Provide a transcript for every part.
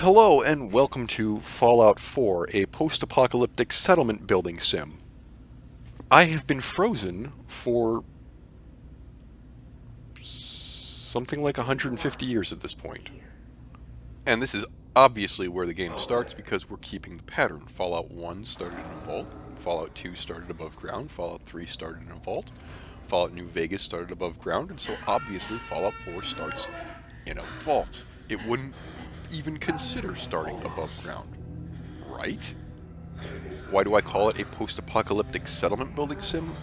Hello and welcome to Fallout 4, a post-apocalyptic settlement building sim. I have been frozen for something like 150 years at this point. And this is obviously where the game starts because we're keeping the pattern. Fallout 1 started in a vault, Fallout 2 started above ground, Fallout 3 started in a vault, Fallout New Vegas started above ground, and so obviously Fallout 4 starts in a vault. It wouldn't even consider starting above ground, right? Why do I call it a post-apocalyptic settlement building sim?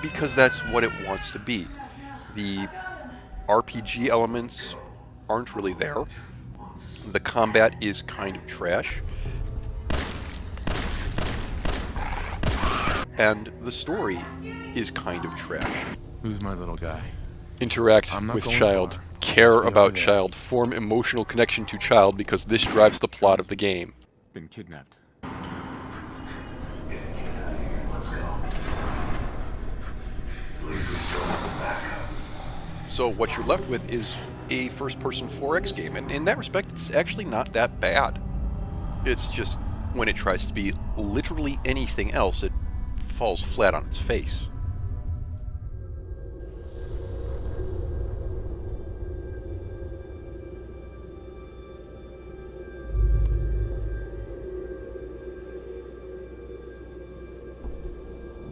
Because that's what it wants to be. The RPG elements aren't really there. The combat is kind of trash. And the story is kind of trash. Who's my little guy? Interact with child. Care about child. Form emotional connection to child because this drives the plot of the game. Been kidnapped. So what you're left with is a first-person 4X game, and in that respect, it's actually not that bad. It's just, when it tries to be literally anything else, it falls flat on its face.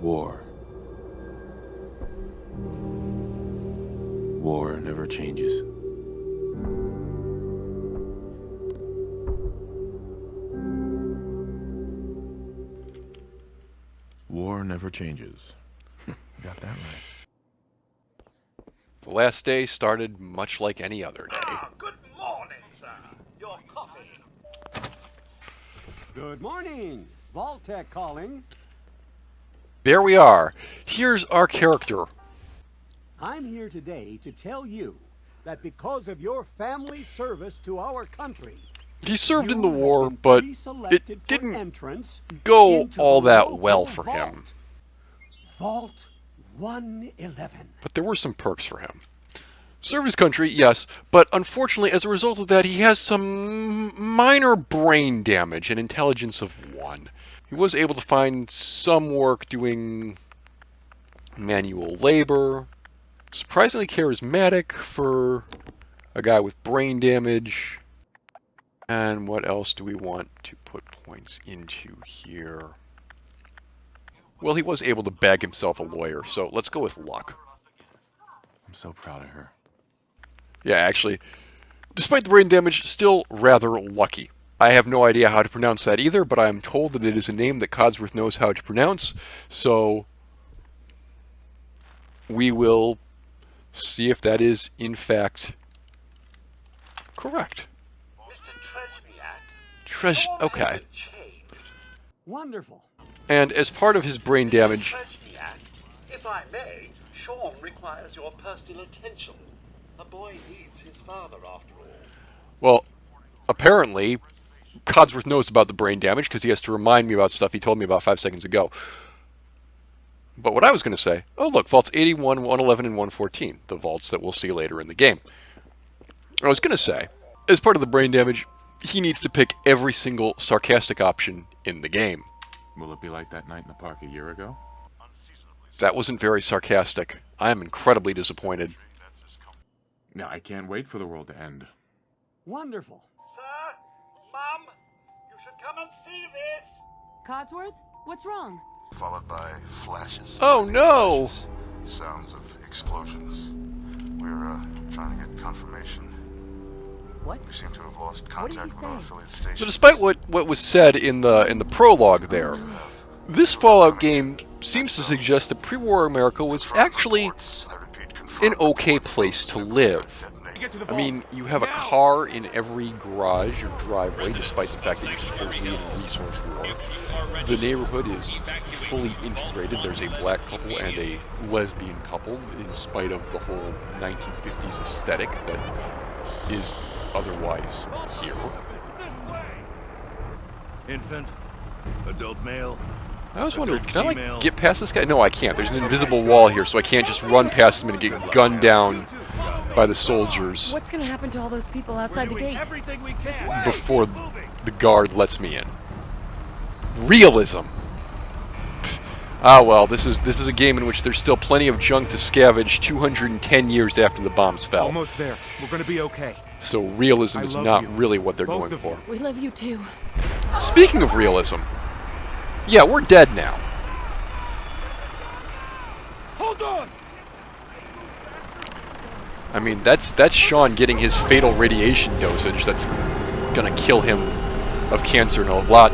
War. War never changes. War never changes. Got that right. The last day started much like any other day. Good morning, sir. Your coffee. Good morning. Vault-Tec calling. There we are. Here's our character. I'm here today to tell you that because of your family service to our country, He served in you the have war, been but pre-selected it for didn't entrance go into all the that local well for vault. him. Vault 111. But there were some perks for him. Serve his country, yes, but unfortunately, as a result of that, he has some minor brain damage and intelligence of 1. He was able to find some work doing manual labor. Surprisingly charismatic for a guy with brain damage. And what else do we want to put points into here? Well, he was able to bag himself a lawyer, so let's go with luck. I'm so proud of her. Yeah, actually, despite the brain damage, still rather lucky. I have no idea how to pronounce that either, but I am told that it is a name that Codsworth knows how to pronounce, so we will see if that is, in fact, correct. Mr. Trezniak. Okay. Wonderful. And as part of his brain damage, Trezniak, if I may, Sean requires your personal attention. A boy needs his father, after all. well, apparently, Codsworth knows about the brain damage because he has to remind me about stuff he told me about 5 seconds ago. But what I was going to say, oh look, vaults 81, 111, and 114, the vaults that we'll see later in the game. I was going to say, as part of the brain damage, he needs to pick every single sarcastic option in the game. Will it be like that night in the park a year ago? That wasn't very sarcastic. I am incredibly disappointed. No, I can't wait for the world to end. Wonderful. Sir, Mum, you should come and see this. Codsworth? What's wrong? Followed by flashes. Oh no! Flashes, sounds of explosions. We're trying to get confirmation. What? We seem to have lost What did he contact with our say? affiliate stations. So despite what was said in the prologue there, this Fallout game seems to suggest that pre-war America was actually an okay place to live. I mean, you have a car in every garage or driveway, despite the fact that you're supposedly in a resource war. The neighborhood is fully integrated. There's a black couple and a lesbian couple, in spite of the whole 1950s aesthetic that is otherwise here. Infant, adult male. I was wondering, adult can I female. like get past this guy? No, I can't. There's an invisible wall here, so I can't just run past him and get gunned down by the soldiers What's gonna happen to all those people outside the gate? Everything we can. before the guard lets me in. Realism. Ah well, this is a game in which there's still plenty of junk to scavenge 210 years after the bombs fell. Almost there. We're gonna be okay. So realism I is love not you. really what they're Both going of for. We love you too. Speaking of realism, yeah, we're dead now. Hold on. I mean, that's Sean getting his fatal radiation dosage that's gonna kill him of cancer in a lot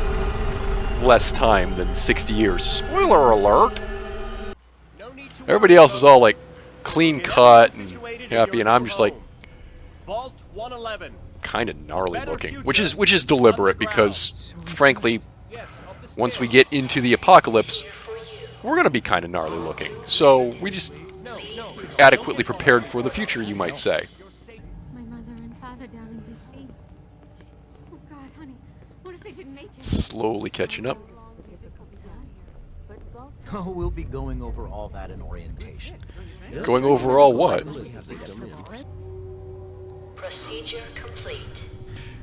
less time than 60 years. Spoiler alert! Everybody else is all like clean cut and happy, and I'm just like Vault 111. kind of gnarly looking, which is deliberate because, frankly, once we get into the apocalypse, we're gonna be kind of gnarly looking. So we just adequately prepared for the future, you might say. My mother and father down in D.C. Oh God, honey, what if they didn't make it? Slowly catching up. Oh, we'll be going over all that in orientation. Going over all what? Procedure complete.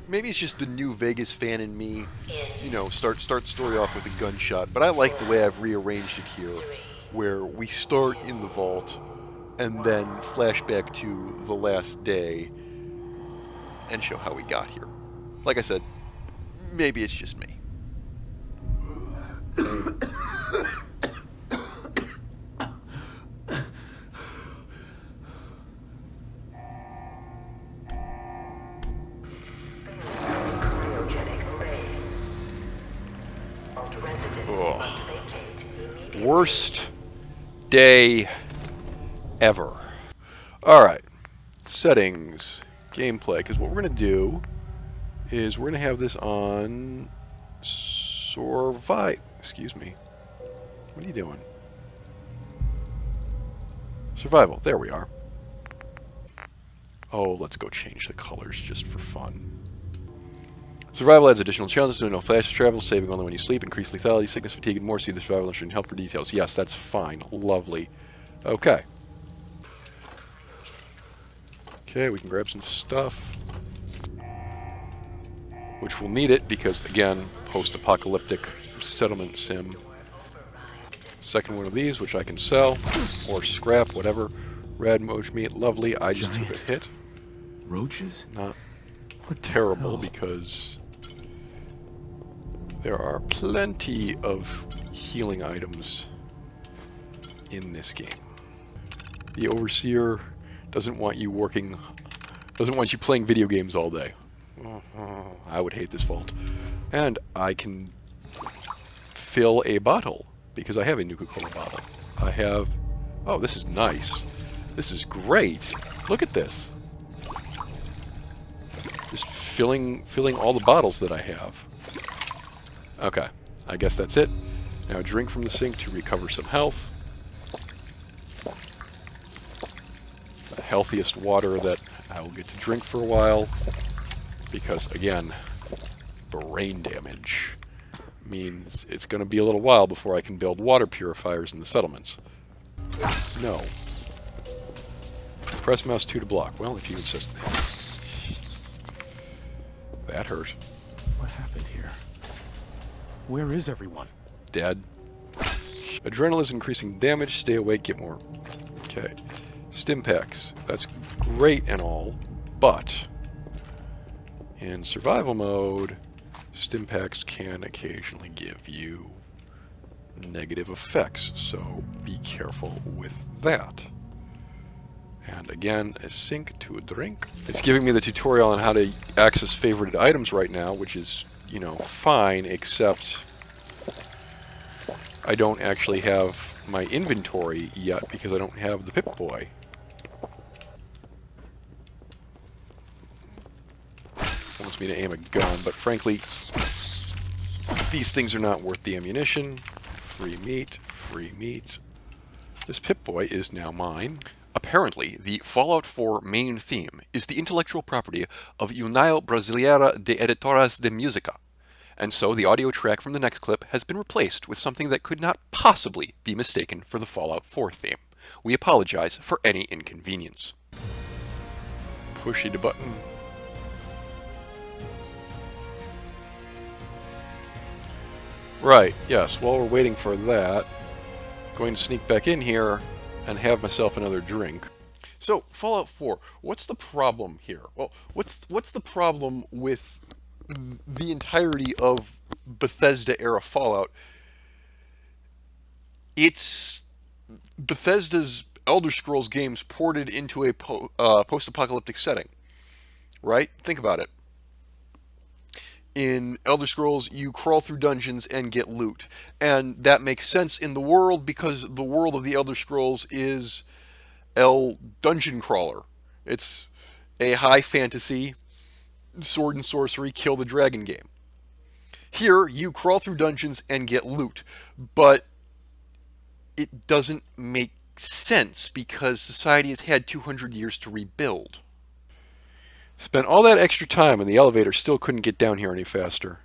Maybe it's just the new Vegas fan in me, you know, start story off with a gunshot, but I like the way I've rearranged it here, where we start in the vault, and then flash back to the last day, and show how we got here. Like I said, maybe it's just me. Ugh. Worst day ever. Alright. Settings. Gameplay. Because what we're going to do is we're going to have this on survive. Excuse me. What are you doing? Survival. There we are. Oh, let's go change the colors just for fun. Survival adds additional challenges to no flash travel, saving only when you sleep, increased lethality, sickness, fatigue, and more. See the survival and help for details. Yes, that's fine. Lovely. Okay. Okay, we can grab some stuff. Which we'll need it because, again, post-apocalyptic settlement sim. Second one of these, which I can sell, or scrap, whatever. Red moche meat, lovely. I just took a hit. Roaches? Not terrible because there are plenty of healing items in this game. The Overseer doesn't want you playing video games all day. I would hate this vault. And I can fill a bottle because I have a Nuka-Cola bottle. I have... Oh, this is nice. This is great. Look at this. Just filling all the bottles that I have. Okay, I guess that's it. Now drink from the sink to recover some health. The healthiest water that I will get to drink for a while. Because, again, brain damage means it's going to be a little while before I can build water purifiers in the settlements. No. Press mouse 2 to block. Well, if you insist. That hurt. What happened here? Where is everyone? Dead. Adrenaline is increasing damage. Stay awake, get more. Okay. Stim packs. That's great and all, but in survival mode, stim packs can occasionally give you negative effects, so be careful with that. And again, a sink to a drink. It's giving me the tutorial on how to access favorited items right now, which is, you know, fine, except I don't actually have my inventory yet because I don't have the Pip-Boy. Wants me to aim a gun, but frankly, these things are not worth the ammunition. Free meat, free meat. This Pip-Boy is now mine. Apparently, the Fallout 4 main theme is the intellectual property of União Brasileira de Editoras de Música, and so the audio track from the next clip has been replaced with something that could not possibly be mistaken for the Fallout 4 theme. We apologize for any inconvenience. Pushy the button. Right, yes, while we're waiting for that, going to sneak back in here and have myself another drink. So, Fallout 4, what's the problem here? Well, what's the problem with the entirety of Bethesda-era Fallout? It's Bethesda's Elder Scrolls games ported into a post-apocalyptic setting, right? Think about it. In Elder Scrolls, you crawl through dungeons and get loot. And that makes sense in the world because the world of the Elder Scrolls is Dungeon Crawler. It's a high fantasy, sword and sorcery, kill the dragon game. Here, you crawl through dungeons and get loot. But it doesn't make sense because society has had 200 years to rebuild. Spent all that extra time and the elevator still couldn't get down here any faster.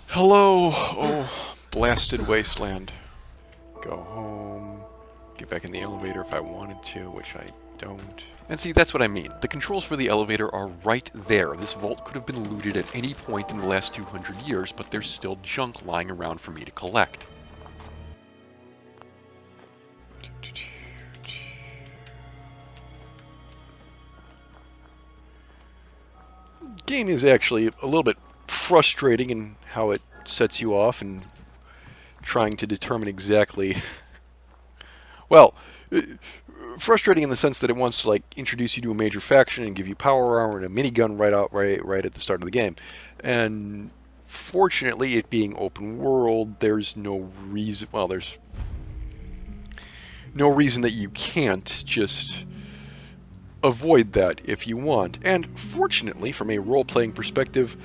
Hello, oh, blasted wasteland. Go home, get back in the elevator if I wanted to, which I don't. And see, that's what I mean. The controls for the elevator are right there. This vault could have been looted at any point in the last 200 years, but there's still junk lying around for me to collect. Game is actually a little bit frustrating in how it sets you off and trying to determine exactly... Well... frustrating in the sense that it wants to like introduce you to a major faction and give you power armor and a minigun right at the start of the game. And fortunately, it being open world, there's no reason. Well, there's no reason that you can't just avoid that if you want. And fortunately, from a role-playing perspective,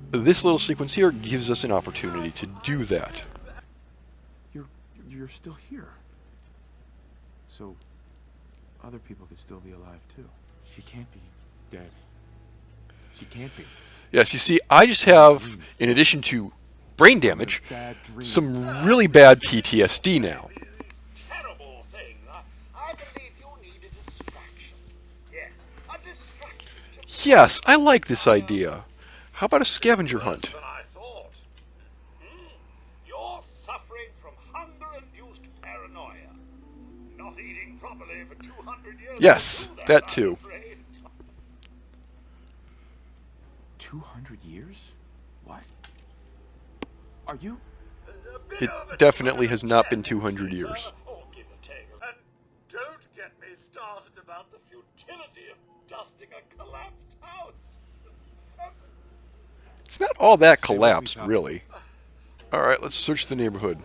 this little sequence here gives us an opportunity to do that. You're still here. So other people could still be alive too. She can't be dead. She can't be. Yes, you see, I just have, in addition to brain damage, some really bad PTSD now. Terrible thing. I believe you need a distraction. Yes, a distraction. Yes, I like this idea. How about a scavenger hunt? Than I thought. You're suffering from hunger-induced paranoia. Not eating properly for 200 years. Yes, that too. 200 years? What? Are you? It definitely has not been 200 years. Oh, give or take. And don't get me started about the futility of dusting a collapsed house. It's not all that collapsed, really. Alright, let's search the neighborhood.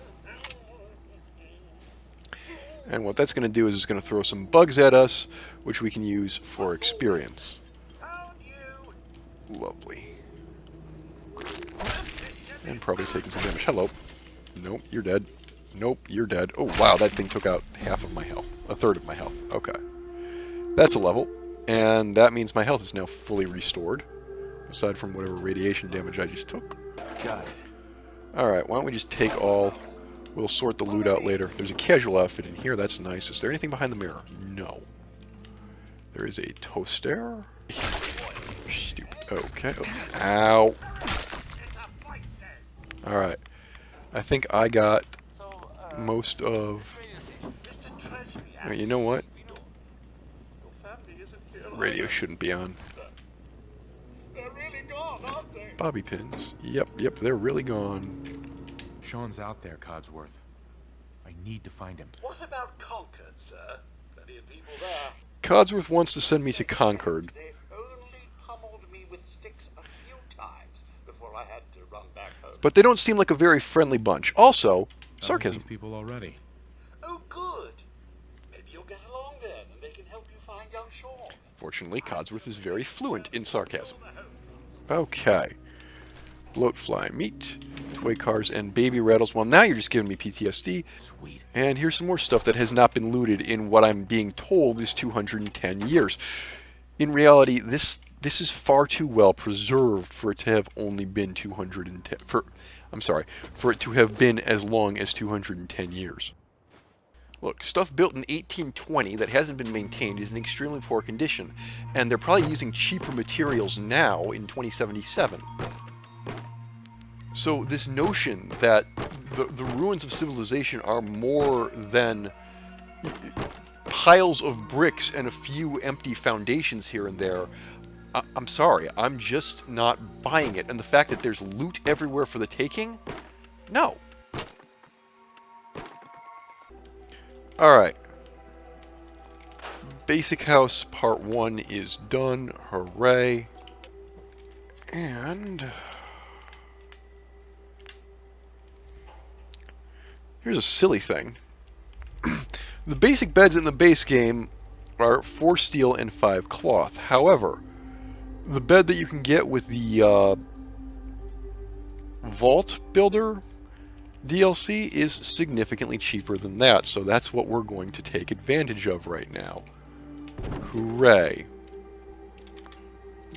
And what that's going to do is it's going to throw some bugs at us, which we can use for experience. Lovely. And probably taking some damage. Hello. Nope, you're dead. Nope, you're dead. Oh, wow, that thing took out half of my health. A third of my health. Okay. That's a level. And that means my health is now fully restored. Aside from whatever radiation damage I just took. Got it. Alright, why don't we just take all... We'll sort the loot out later. There's a casual outfit in here. That's nice. Is there anything behind the mirror? No. There is a toaster. Stupid. Okay. Ow. Alright. I think I got most of... Right, you know what? Radio shouldn't be on. Bobby pins. Yep, they're really gone. Sean's out there, Codsworth. I need to find him. What about Concord, sir? Plenty of people there. Codsworth wants to send me to Concord. They only pummeled me with sticks a few times before I had to run back home. But they don't seem like a very friendly bunch. Also, sarcasm. These people already. Oh, good. Maybe you'll get along then, and they can help you find young Sean. Fortunately, Codsworth is very fluent in sarcasm. Okay. Bloatfly meat, toy cars, and baby rattles. Well, now you're just giving me PTSD. Sweet. And here's some more stuff that has not been looted in what I'm being told is 210 years. In reality, this This is far too well preserved for it to have only been 210... for it to have been as long as 210 years. Look, stuff built in 1820 that hasn't been maintained is in extremely poor condition, and they're probably using cheaper materials now in 2077. So this notion that the ruins of civilization are more than piles of bricks and a few empty foundations here and there, I'm sorry, I'm just not buying it. And the fact that there's loot everywhere for the taking? No. Alright. Basic House Part 1 is done. Hooray. And here's a silly thing. The basic beds in the base game are 4 steel and 5 cloth. However, the bed that you can get with the Vault Builder DLC is significantly cheaper than that, so that's what we're going to take advantage of right now. Hooray.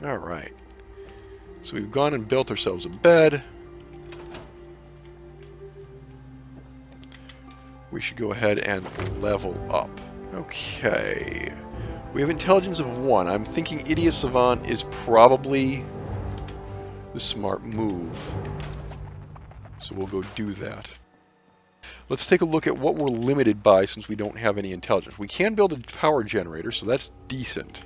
Alright. So we've gone and built ourselves a bed. We should go ahead and level up. Okay. We have intelligence of 1. I'm thinking Idiot Savant is probably the smart move. So we'll go do that. Let's take a look at what we're limited by since we don't have any intelligence. We can build a power generator, so that's decent.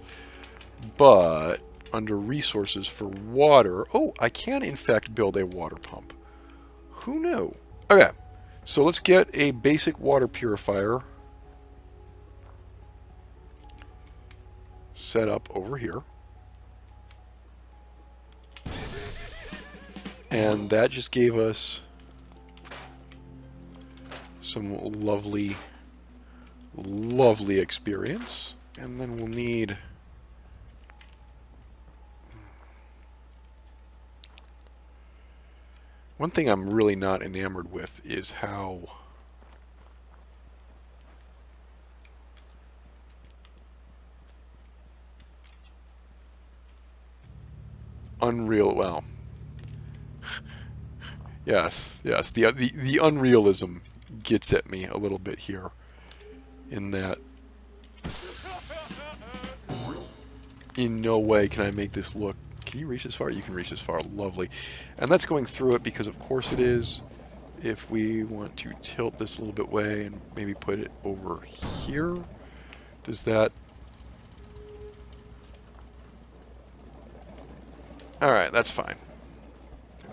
But under resources for water... Oh, I can in fact build a water pump. Who knew? Okay, so let's get a basic water purifier set up over here. And that just gave us some lovely, lovely experience. And then we'll need... One thing I'm really not enamored with is how unreal, well, yes, the unrealism gets at me a little bit here, in that in no way can I make this look... Can you reach this far? You can reach this far. Lovely. And that's going through it because of course it is. If we want to tilt this a little bit way and maybe put it over here, does that... Alright, that's fine.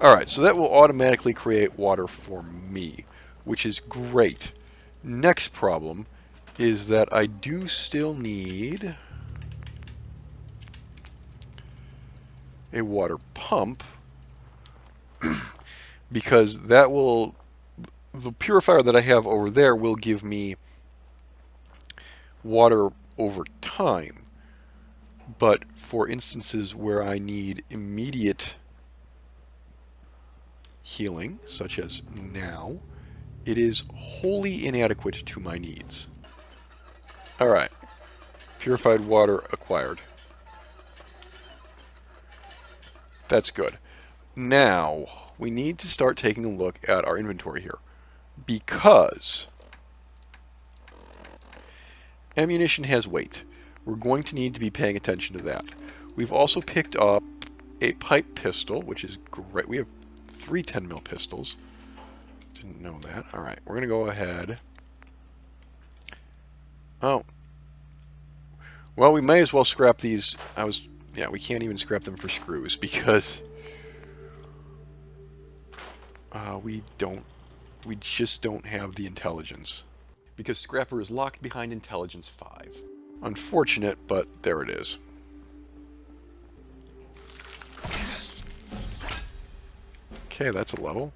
Alright, so that will automatically create water for me, which is great. Next problem is that I do still need a water pump, because that will... The purifier that I have over there will give me water over time. But for instances where I need immediate healing, such as now, it is wholly inadequate to my needs. Alright. Purified water acquired. That's good. Now, we need to start taking a look at our inventory here. Because ammunition has weight. We're going to need to be paying attention to that. We've also picked up a pipe pistol, which is great. We have 3 10mm pistols. Didn't know that. Alright, we're going to go ahead. Oh. Well, we may as well scrap these. Yeah, we can't even scrap them for screws because we just don't have the intelligence. Because Scrapper is locked behind Intelligence 5. Unfortunate, but there it is. Okay, that's a level.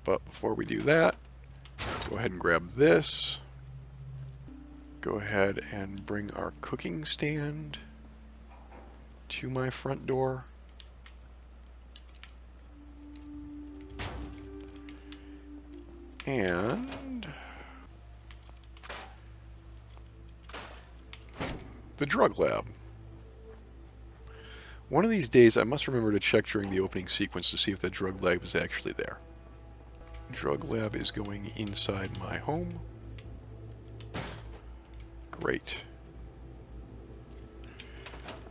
But before we do that, go ahead and grab this. Go ahead and bring our cooking stand to my front door. And the drug lab. One of these days, I must remember to check during the opening sequence to see if the drug lab is actually there. Drug lab is going inside my home. Great.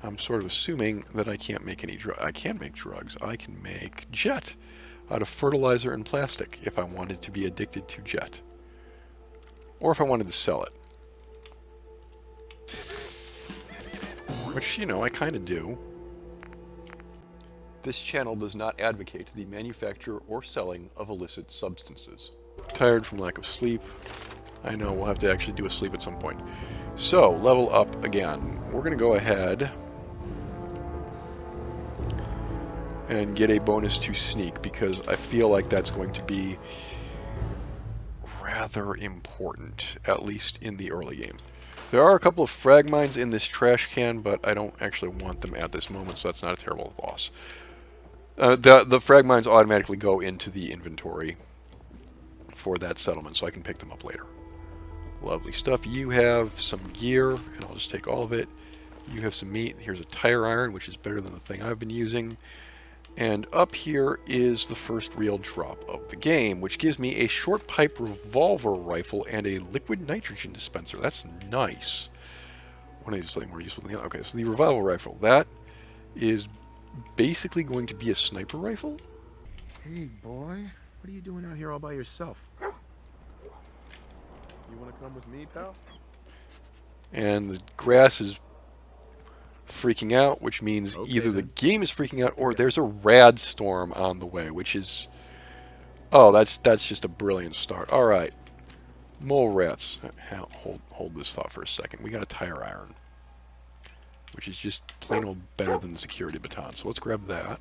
I'm sort of assuming that I can't make any drugs. I can make drugs. I can make jet out of fertilizer and plastic if I wanted to be addicted to jet. Or if I wanted to sell it. Which, you know, I kind of do. This channel does not advocate the manufacture or selling of illicit substances. Tired from lack of sleep. I know, we'll have to actually do a sleep at some point. So, level up again. We're going to go ahead and get a bonus to sneak, because I feel like that's going to be rather important, at least in the early game. There are a couple of frag mines in this trash can, but I don't actually want them at this moment, so that's not a terrible loss. The frag mines automatically go into the inventory for that settlement, so I can pick them up later. Lovely stuff. You have some gear, and I'll just take all of it. You have some meat. Here's a tire iron, which is better than the thing I've been using. And up here is the first real drop of the game, which gives me a short pipe revolver rifle and a liquid nitrogen dispenser. That's nice. One of these slightly more useful than the other. Okay, so the revolver rifle. That is basically going to be a sniper rifle. Hey, boy. What are you doing out here all by yourself? You want to come with me, pal? And the grass is freaking out, which means either the game is freaking out or there's a rad storm on the way, which is... Oh, that's just a brilliant start. All right. Mole rats. Hold this thought for a second. We got a tire iron, which is just plain old better than the security baton. So let's grab that.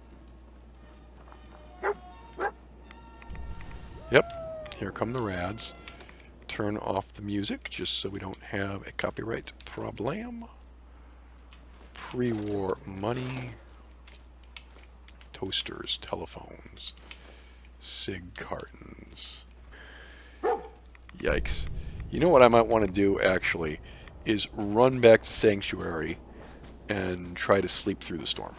Yep. Here come the rads. Turn off the music just so we don't have a copyright problem. Pre-war money. Toasters, telephones, cig cartons. Yikes. You know what I might want to do, actually, is run back to Sanctuary and try to sleep through the storm.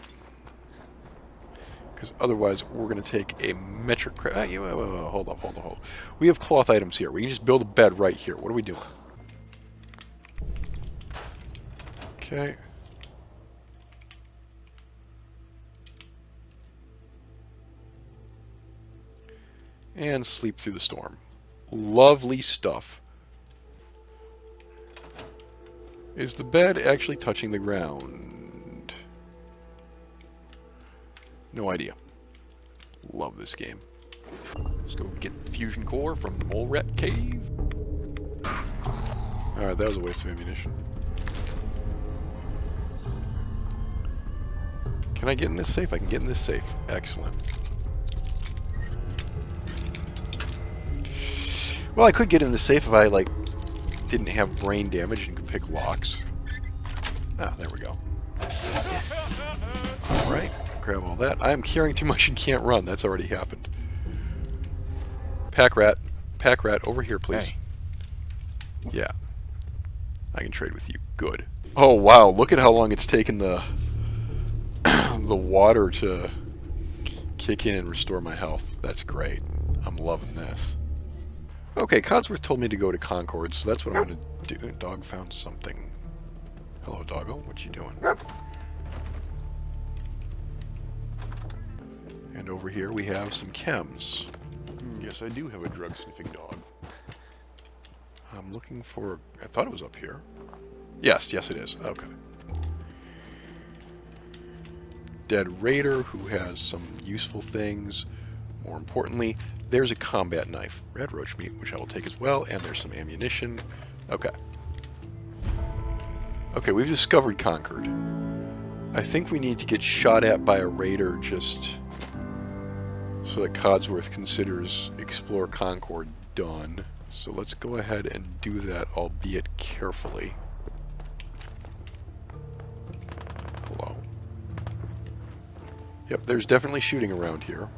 Because otherwise, we're going to take a metric... Hold up. We have cloth items here. We can just build a bed right here. What are we doing? Okay. And sleep through the storm. Lovely stuff. Is the bed actually touching the ground? No idea. Love this game. Let's go get the fusion core from the Mole Rat Cave. Alright, that was a waste of ammunition. Can I get in this safe? I can get in this safe. Excellent. Well, I could get in the safe if I, like, didn't have brain damage and could pick locks. Ah, there we go. Alright, grab all that. I'm carrying too much and can't run. That's already happened. Pack rat, over here, please. Hey. Yeah. I can trade with you. Good. Oh, wow, look at how long it's taken the the water to kick in and restore my health. That's great. I'm loving this. Okay, Codsworth told me to go to Concord, so that's what I'm going to do. Dog found something. Hello, doggo. What you doing? And over here we have some chems. Yes, I do have a drug-sniffing dog. I'm looking for... I thought it was up here. Yes, it is. Okay. Dead raider who has some useful things. More importantly, there's a combat knife. Red roach meat, which I will take as well, and there's some ammunition. Okay. Okay, we've discovered Concord. I think we need to get shot at by a raider just so that Codsworth considers Explore Concord done. So let's go ahead and do that, albeit carefully. Hello. Yep, there's definitely shooting around here.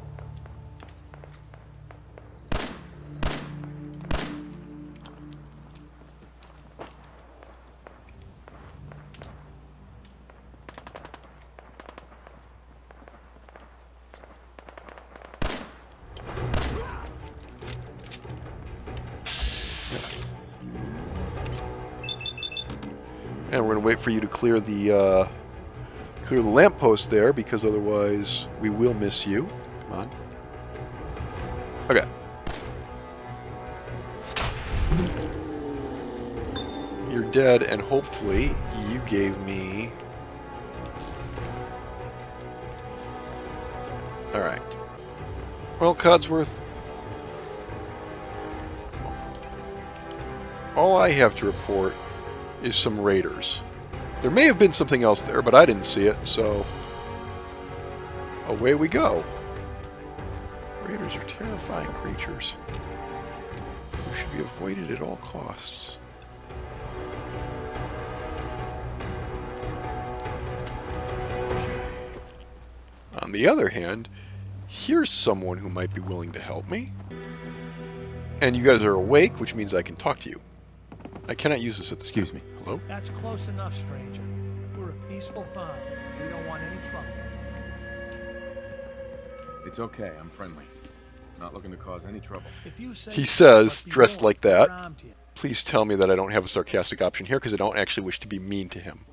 And we're going to wait for you to clear the lamppost there, because otherwise we will miss you. Come on. Okay. You're dead, and hopefully you gave me... Alright. Well, Codsworth, all I have to report is some raiders. There may have been something else there, but I didn't see it, so away we go. Raiders are terrifying creatures who should be avoided at all costs. On the other hand, here's someone who might be willing to help me. And you guys are awake, which means I can talk to you. I cannot use this at this time. Excuse me. Hello? That's close enough, stranger. We're a peaceful farm. We don't want any trouble. It's okay, I'm friendly. Not looking to cause any trouble. If you say He says, what you dressed want, like that. around here. Please tell me that I don't have a sarcastic option here, because I don't actually wish to be mean to him.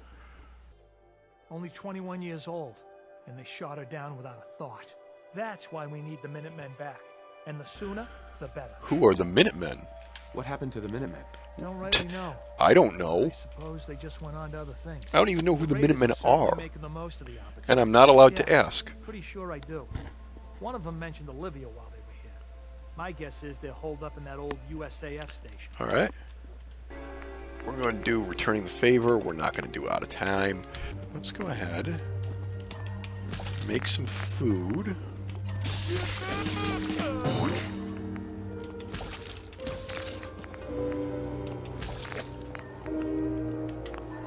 Only 21 years old, and they shot her down without a thought. That's why we need the Minutemen back. And the sooner, the better. Who are the Minutemen? What happened to the Minutemen? Don't rightly know. I don't I know. suppose they just went on to other things. I don't even know who the Raiders Minutemen certainly are. making the most of the opportunity. And I'm not allowed to Yeah, ask. Pretty sure I do. One of them mentioned Olivia while they were here. My guess is they're holed up in that old USAF station. Alright. We're going to do returning the favor. We're not going to do out of time. Let's go ahead. Make some food.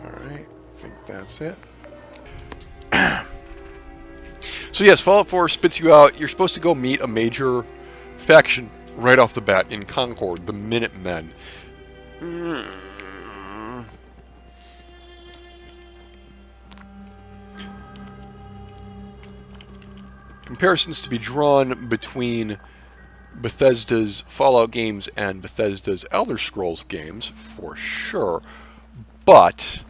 Alright, I think that's it. So yes, Fallout 4 spits you out. You're supposed to go meet a major faction right off the bat in Concord, the Minutemen. Comparisons to be drawn between Bethesda's Fallout games and Bethesda's Elder Scrolls games, for sure. But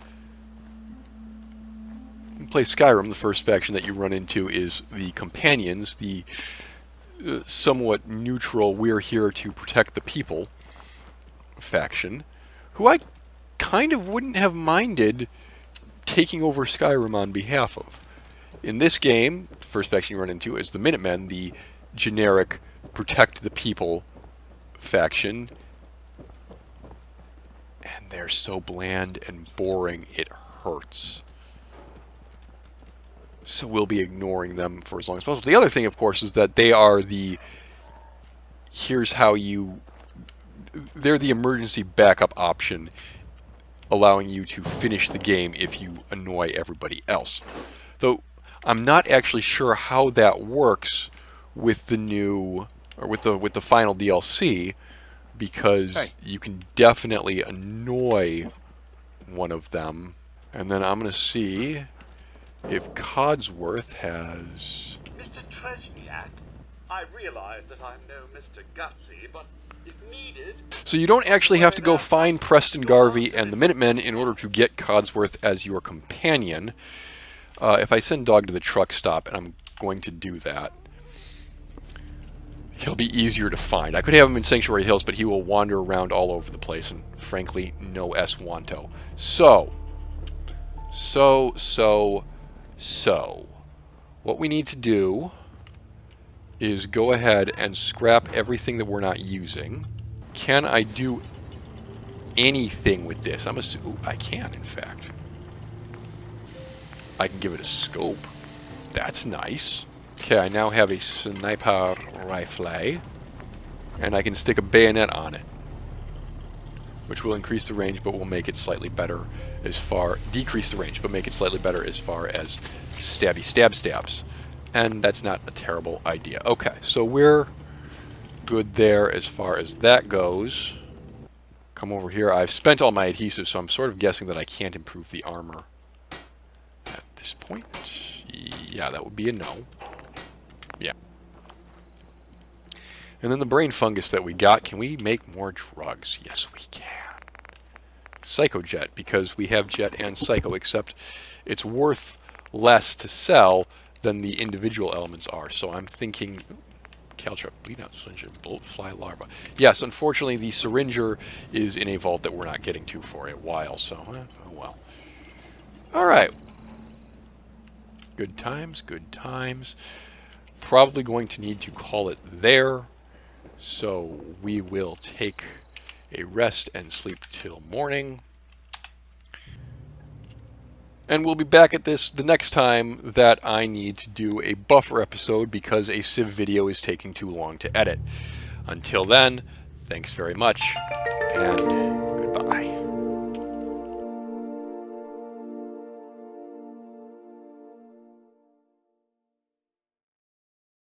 when you play Skyrim, the first faction that you run into is the Companions, the somewhat neutral, we're here to protect the people faction, who I kind of wouldn't have minded taking over Skyrim on behalf of. In this game, the first faction you run into is the Minutemen, the generic protect the people faction. And they're so bland and boring, it hurts. So we'll be ignoring them for as long as possible. The other thing, of course, is that they are the... Here's how you... They're the emergency backup option, allowing you to finish the game if you annoy everybody else. Though I'm not actually sure how that works with the new, or with the final DLC, because you can definitely annoy one of them. And then I'm going to see if Codsworth has... Mr. Trezniak, I realize that I'm no Mr. Gutsy, but if needed... So you don't actually have to go find Preston Garvey and the Minutemen in order to get Codsworth as your companion. If I send Dog to the truck stop, and I'm going to do that, he'll be easier to find. I could have him in Sanctuary Hills, but he will wander around all over the place, and frankly, no Wanto. So, what we need to do is go ahead and scrap everything that we're not using. Can I do anything with this? Ooh, I can, in fact. I can give it a scope. That's nice. Okay, I now have a sniper rifle, and I can stick a bayonet on it, which will increase the range, but will make it slightly better as far... Decrease the range, but make it slightly better as far as stabby stabs. And that's not a terrible idea. Okay, so we're good there as far as that goes. Come over here. I've spent all my adhesive, so I'm sort of guessing that I can't improve the armor at this point. Yeah, that would be a no. Yeah. And then the brain fungus that we got, can we make more drugs? Yes, we can. Psycho Jet, because we have Jet and Psycho, except it's worth less to sell than the individual elements are. So I'm thinking Caltrop, bleed out syringer, bloat fly larva. Yes, unfortunately the syringer is in a vault that we're not getting to for a while, so oh well. Alright. Good times, good times. Probably going to need to call it there, so we will take a rest and sleep till morning. And we'll be back at this the next time that I need to do a buffer episode because a Civ video is taking too long to edit. Until then, thanks very much, and